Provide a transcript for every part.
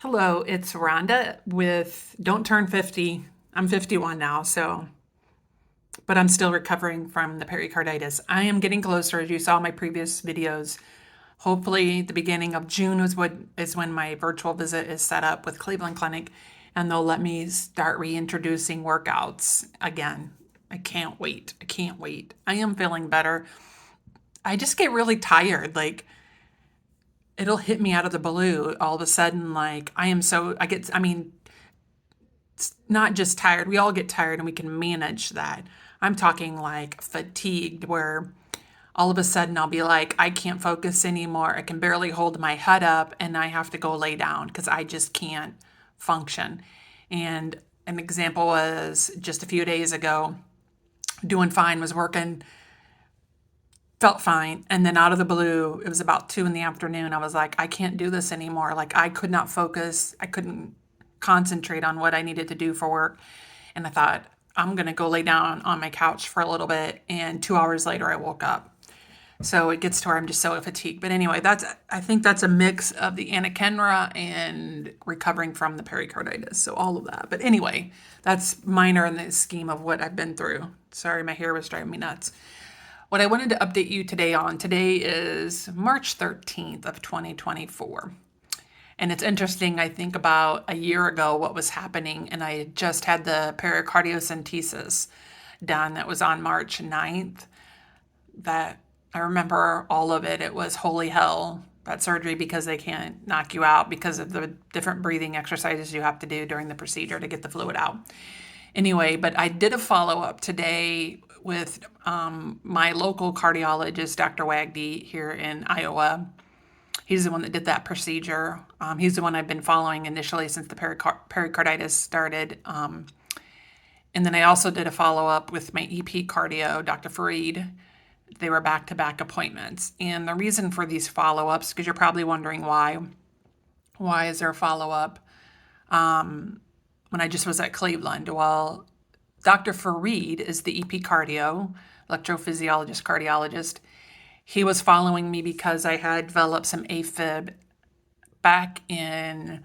Hello, it's Rhonda with Don't Turn 50. I'm 51 now, but I'm still recovering from the pericarditis. I am getting closer, as you saw in my previous videos. Hopefully, the beginning of June is when my virtual visit is set up with Cleveland Clinic, and they'll let me start reintroducing workouts again. I can't wait. I can't wait. I am feeling better. I just get really tired. It'll hit me out of the blue all of a sudden. It's not just tired. We all get tired and we can manage that. I'm talking like fatigued, where all of a sudden I'll be like, I can't focus anymore. I can barely hold my head up and I have to go lay down because I just can't function. And an example was just a few days ago, doing fine, was working, felt fine. And then out of the blue, it was about 2 in the afternoon. I was like, I can't do this anymore. Like, I could not focus. I couldn't concentrate on what I needed to do for work. And I thought, I'm going to go lay down on my couch for a little bit. And 2 hours later, I woke up. So it gets to where I'm just so fatigued. But anyway, I think that's a mix of the anakinra and recovering from the pericarditis. So all of that. But anyway, that's minor in the scheme of what I've been through. Sorry, my hair was driving me nuts. What I wanted to update you today is March 13th of 2024. And it's interesting, I think about a year ago what was happening, and I had just had the pericardiocentesis done. That was on March 9th. That I remember all of it. It was holy hell, that surgery, because they can't knock you out because of the different breathing exercises you have to do during the procedure to get the fluid out. Anyway, but I did a follow-up today with my local cardiologist, Dr. Wagdy, here in Iowa. He's the one that did that procedure. He's the one I've been following initially since the pericarditis started. And then I also did a follow-up with my EP cardio, Dr. Fareed. They were back-to-back appointments. And the reason for these follow-ups, because you're probably wondering why. Why is there a follow-up when I just was at Cleveland? Well, Dr. Fareed is the EP cardio, electrophysiologist, cardiologist. He was following me because I had developed some a-fib back in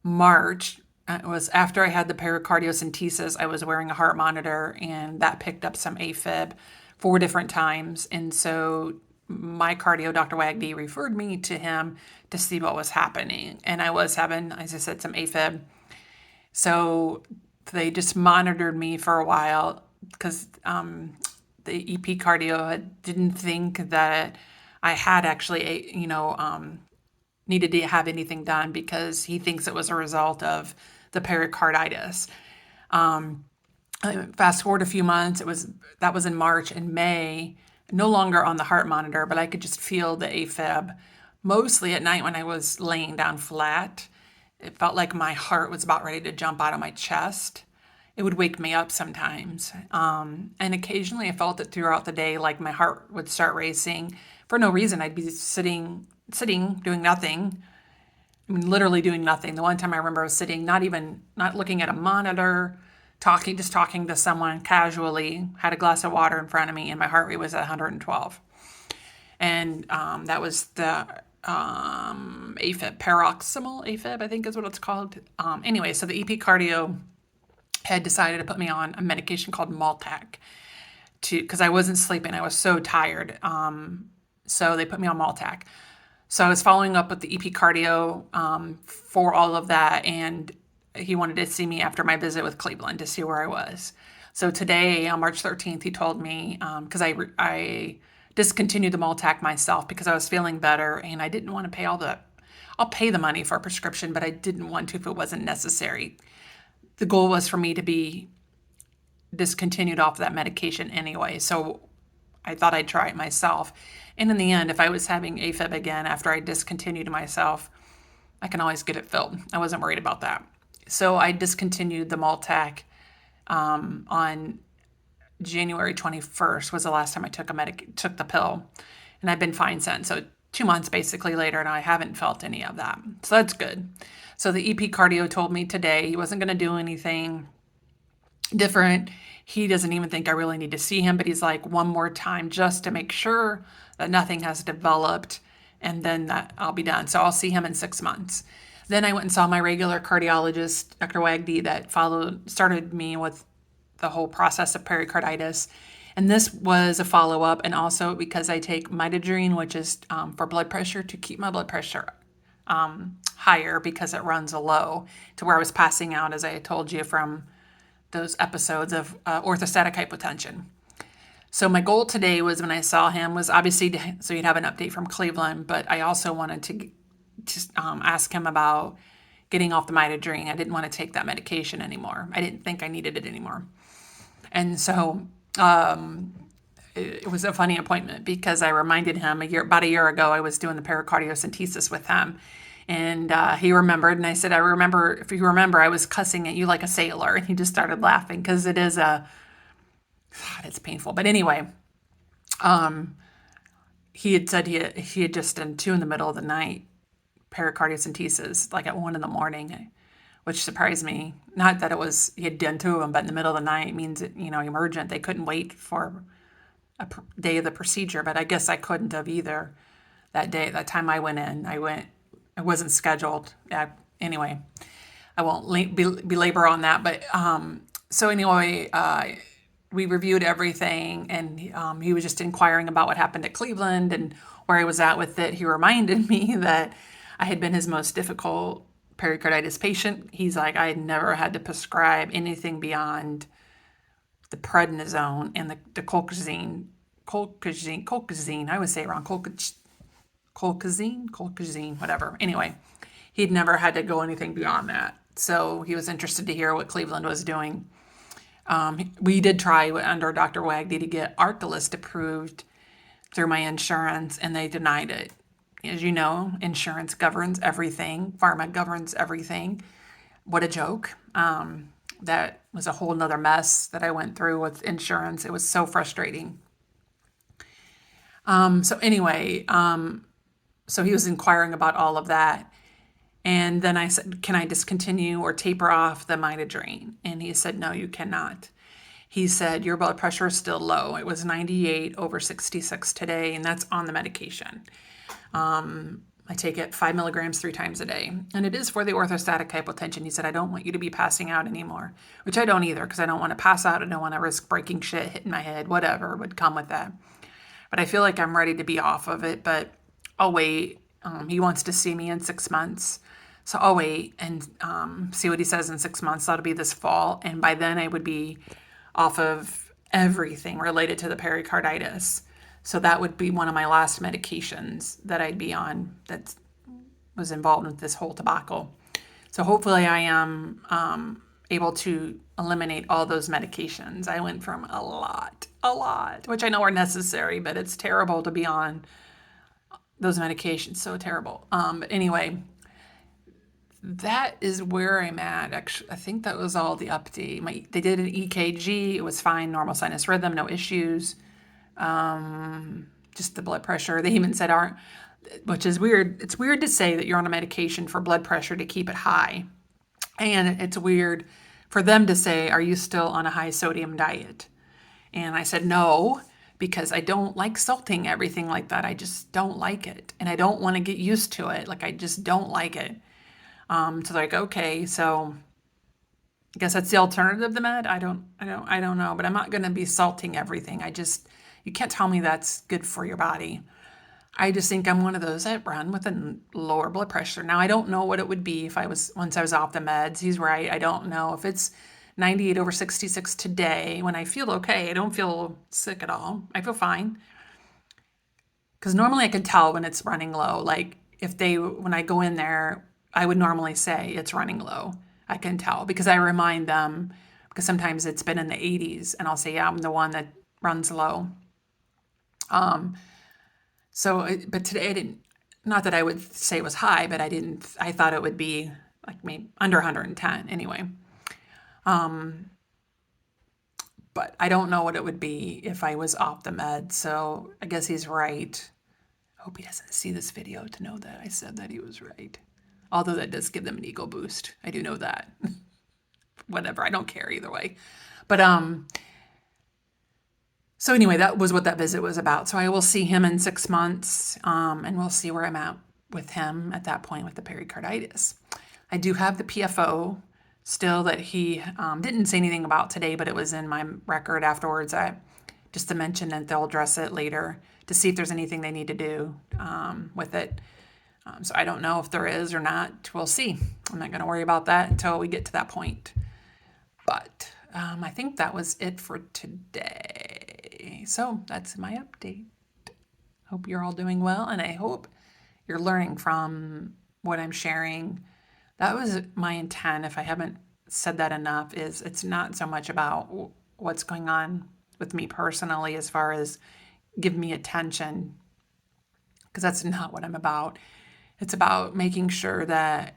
March. It was after I had the pericardiocentesis. I was wearing a heart monitor, and that picked up some a-fib 4 different times. And so my cardio, Dr. Wagdy, referred me to him to see what was happening. And I was having, as I said, some a-fib. So they just monitored me for a while because the EP cardio didn't think that I had actually, needed to have anything done because he thinks it was a result of the pericarditis. Fast forward a few months, that was in March and May, no longer on the heart monitor, but I could just feel the AFib mostly at night when I was laying down flat. It felt like my heart was about ready to jump out of my chest. It would wake me up sometimes. And occasionally I felt it throughout the day, like my heart would start racing for no reason. I'd be sitting, doing nothing. I mean, literally doing nothing. The one time I remember I was sitting, not looking at a monitor, just talking to someone casually, had a glass of water in front of me, and my heart rate was at 112. And that was the AFib, paroxysmal AFib, I think is what it's called. Anyway, so the EP cardio had decided to put me on a medication called Maltac because I wasn't sleeping. I was so tired. So they put me on Maltac. So I was following up with the EP cardio for all of that, and he wanted to see me after my visit with Cleveland to see where I was. So today, on March 13th, he told me, because I discontinued the Maltac myself because I was feeling better, and I didn't want to pay I'll pay the money for a prescription, but I didn't want to if it wasn't necessary. The goal was for me to be discontinued off that medication anyway, so I thought I'd try it myself. And in the end, if I was having AFib again after I discontinued myself, I can always get it filled. I wasn't worried about that. So I discontinued the Maltac on January 21st was the last time I took the pill. And I've been fine since. So 2 months basically later, and I haven't felt any of that. So that's good. So the EP cardio told me today he wasn't going to do anything different. He doesn't even think I really need to see him, but he's like, one more time just to make sure that nothing has developed, and then that I'll be done. So I'll see him in 6 months. Then I went and saw my regular cardiologist, Dr. Wagdy, that started me with the whole process of pericarditis. And this was a follow-up, and also because I take midodrine, which is for blood pressure, to keep my blood pressure higher because it runs low, to where I was passing out, as I had told you, from those episodes of orthostatic hypotension. So my goal today was, when I saw him, was obviously so you'd have an update from Cleveland, but I also wanted to just ask him about getting off the midodrine. I didn't want to take that medication anymore. I didn't think I needed it anymore. And so it was a funny appointment, because I reminded him about a year ago, I was doing the pericardiocentesis with him. And he remembered, and I said, if you remember, I was cussing at you like a sailor. And he just started laughing, because it is God, it's painful. But anyway, he had said he had just done 2 in the middle of the night pericardiocentesis, like at 1 in the morning, which surprised me. Not that he had done 2 of them, but in the middle of the night means, emergent. They couldn't wait for a day of the procedure, but I guess I couldn't have either that day. That time I went in, I wasn't scheduled. Anyway, I won't belabor on that, but so anyway, we reviewed everything, and he was just inquiring about what happened at Cleveland and where I was at with it. He reminded me that I had been his most difficult pericarditis patient. He's like, I had never had to prescribe anything beyond the prednisone and the colchicine. I always say it wrong. Colchicine, whatever. Anyway, he'd never had to go anything beyond that. So he was interested to hear what Cleveland was doing. We did try under Dr. Wagdy to get Arcalyst approved through my insurance, and they denied it. As you know, insurance governs everything. Pharma governs everything. What a joke. That was a whole nother mess that I went through with insurance. It was so frustrating. So anyway, so he was inquiring about all of that. And then I said, can I discontinue or taper off the midodrine? And he said, no, you cannot. He said, your blood pressure is still low. It was 98/66 today, and that's on the medication. I take it 5 milligrams 3 times a day, and it is for the orthostatic hypotension. He said, I don't want you to be passing out anymore, which I don't either, because I don't want to pass out. I don't want to risk breaking shit, hitting my head, whatever would come with that. But I feel like I'm ready to be off of it, but I'll wait. He wants to see me in 6 months. So I'll wait and see what he says in 6 months. That'll be this fall. And by then I would be off of everything related to the pericarditis. So that would be one of my last medications that I'd be on that was involved with this whole tobacco. So hopefully I am able to eliminate all those medications. I went from a lot, which I know are necessary, but it's terrible to be on those medications. So terrible. But anyway, that is where I'm at. Actually, I think that was all the update. They did an EKG. It was fine. Normal sinus rhythm, no issues. Just the blood pressure. They even said, which is weird. It's weird to say that you're on a medication for blood pressure to keep it high. And it's weird for them to say, are you still on a high sodium diet? And I said, no, because I don't like salting everything like that. I just don't like it. And I don't want to get used to it. Like, I just don't like it. So they're like, okay, so I guess that's the alternative to med. I don't know, but I'm not going to be salting everything. You can't tell me that's good for your body. I just think I'm one of those that run with a lower blood pressure. Now, I don't know what it would be once I was off the meds. He's right. I don't know if it's 98/66 today when I feel okay. I don't feel sick at all. I feel fine. Because normally I can tell when it's running low. Like when I go in there, I would normally say it's running low. I can tell because I remind them, because sometimes it's been in the 80s and I'll say, yeah, I'm the one that runs low. But today I didn't, not that I would say it was high, but I thought it would be like maybe under 110 anyway. But I don't know what it would be if I was off the med. So I guess he's right. I hope he doesn't see this video to know that I said that he was right. Although that does give them an ego boost. I do know that. Whatever, I don't care either way. But so anyway, that was what that visit was about. So I will see him in 6 months, and we'll see where I'm at with him at that point with the pericarditis. I do have the PFO still that he didn't say anything about today, but it was in my record afterwards. Just to mention that they'll address it later to see if there's anything they need to do with it. So I don't know if there is or not. We'll see. I'm not going to worry about that until we get to that point. But I think that was it for today. So that's my update. Hope you're all doing well, and I hope you're learning from what I'm sharing. That was my intent, if I haven't said that enough, is it's not so much about what's going on with me personally as far as give me attention, because that's not what I'm about. It's about making sure that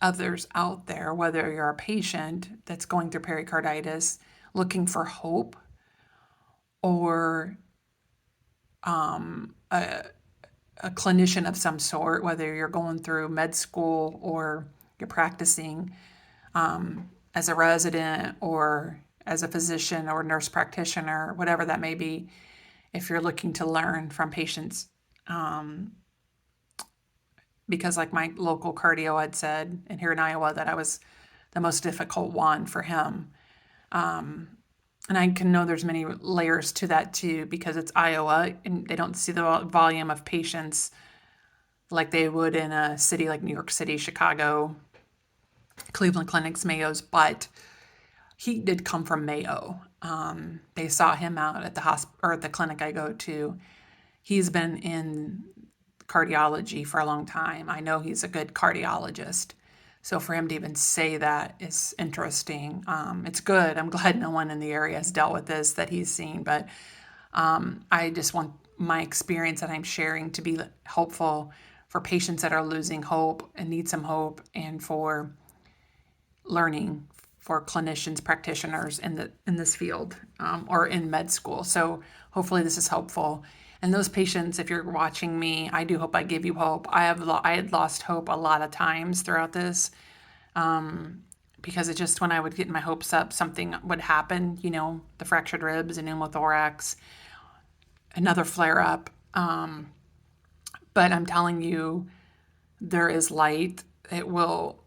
others out there, whether you're a patient that's going through pericarditis, looking for hope, or a clinician of some sort, whether you're going through med school or you're practicing as a resident or as a physician or nurse practitioner, whatever that may be, if you're looking to learn from patients. Because like my local cardio had said, and here in Iowa, that I was the most difficult one for him. And I can know there's many layers to that too, because it's Iowa and they don't see the volume of patients like they would in a city like New York City, Chicago, Cleveland Clinic's, Mayo's, but he did come from Mayo. They saw him out at the hospital or at the clinic I go to. He's been in cardiology for a long time. I know he's a good cardiologist. So for him to even say that is interesting. It's good. I'm glad no one in the area has dealt with this that he's seen, but I just want my experience that I'm sharing to be helpful for patients that are losing hope and need some hope, and for learning for clinicians, practitioners in this field or in med school. So hopefully this is helpful. And those patients, if you're watching me, I do hope I give you hope. I had lost hope a lot of times throughout this because it just, when I would get my hopes up, something would happen, the fractured ribs, a pneumothorax, another flare up. But I'm telling you, there is light. You will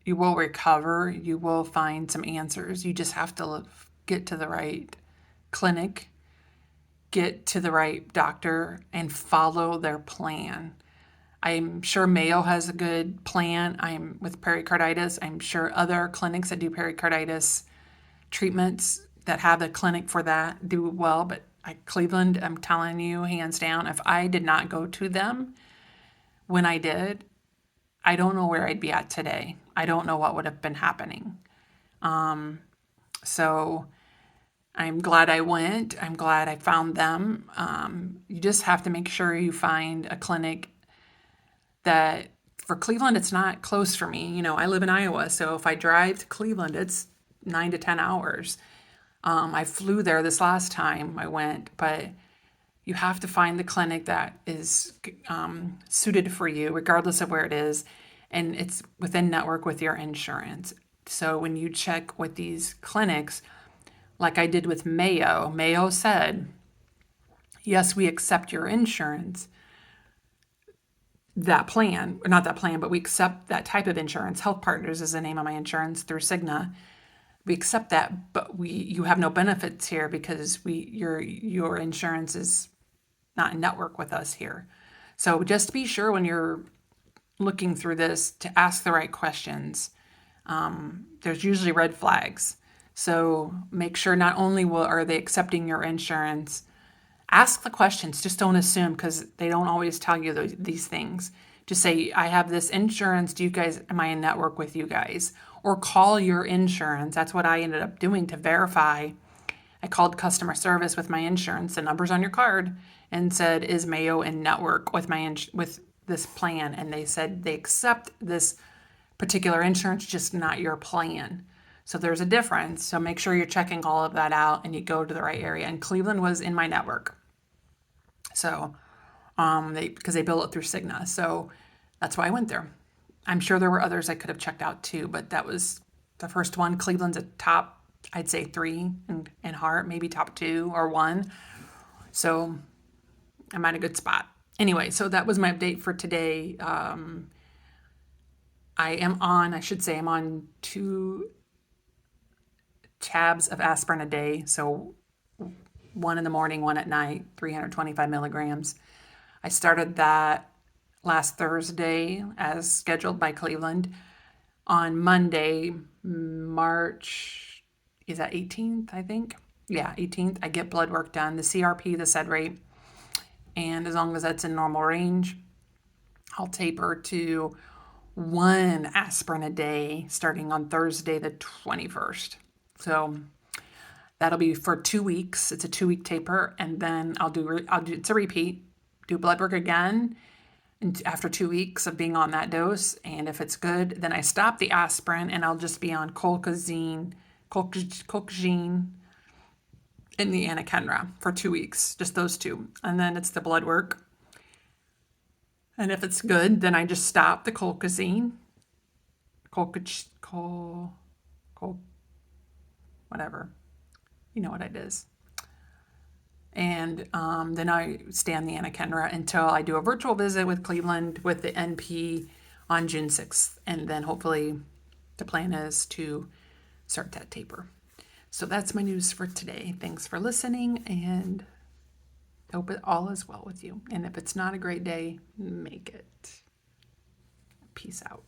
recover. You will find some answers. You just have to get to the right clinic, get to the right doctor, and follow their plan. I'm sure Mayo has a good plan. I'm with pericarditis. I'm sure other clinics that do pericarditis treatments that have a clinic for that do well. But Cleveland, I'm telling you, hands down, if I did not go to them when I did, I don't know where I'd be at today. I don't know what would have been happening. So I'm glad I went. I'm glad I found them. You just have to make sure you find a clinic that, for Cleveland, it's not close for me. I live in Iowa, so if I drive to Cleveland, it's 9 to 10 hours. I flew there this last time I went, but you have to find the clinic that is suited for you, regardless of where it is, and it's within network with your insurance. So when you check with these clinics, like I did with Mayo said, yes, we accept your insurance, that plan, or not that plan, but we accept that type of insurance. Health Partners is the name of my insurance through Cigna. We accept that, but you have no benefits here because your insurance is not in network with us here. So just be sure when you're looking through this to ask the right questions. There's usually red flags. So make sure not only are they accepting your insurance, ask the questions. Just don't assume, because they don't always tell you these things. Just say, I have this insurance. Am I in network with you guys? Or call your insurance. That's what I ended up doing to verify. I called customer service with my insurance, the number's on your card, and said, is Mayo in network with with this plan? And they said they accept this particular insurance, just not your plan. So there's a difference. So make sure you're checking all of that out and you go to the right area. And Cleveland was in my network. So because they bill it through Cigna. So that's why I went there. I'm sure there were others I could have checked out too, but that was the first one. Cleveland's a top, I'd say 3 in heart, maybe top 2 or 1. So I'm at a good spot. Anyway, so that was my update for today. I should say I'm on 2 tabs of aspirin a day. So one in the morning, one at night, 325 milligrams. I started that last Thursday as scheduled by Cleveland. On Monday, March, is that 18th, I think? Yeah, 18th, I get blood work done, the CRP, the sed rate, and as long as that's in normal range, I'll taper to 1 aspirin a day starting on Thursday, the 21st. So that'll be for 2 weeks. It's a 2-week taper, and then it's a repeat. Do blood work again and after 2 weeks of being on that dose, and if it's good, then I stop the aspirin and I'll just be on colchicine and the anakinra for 2 weeks, just those two. And then it's the blood work. And if it's good, then I just stop the colchicine, whatever. You know what it is. And then I stay on the anakinra until I do a virtual visit with Cleveland with the NP on June 6th. And then hopefully the plan is to start that taper. So that's my news for today. Thanks for listening, and hope it all is well with you. And if it's not a great day, make it. Peace out.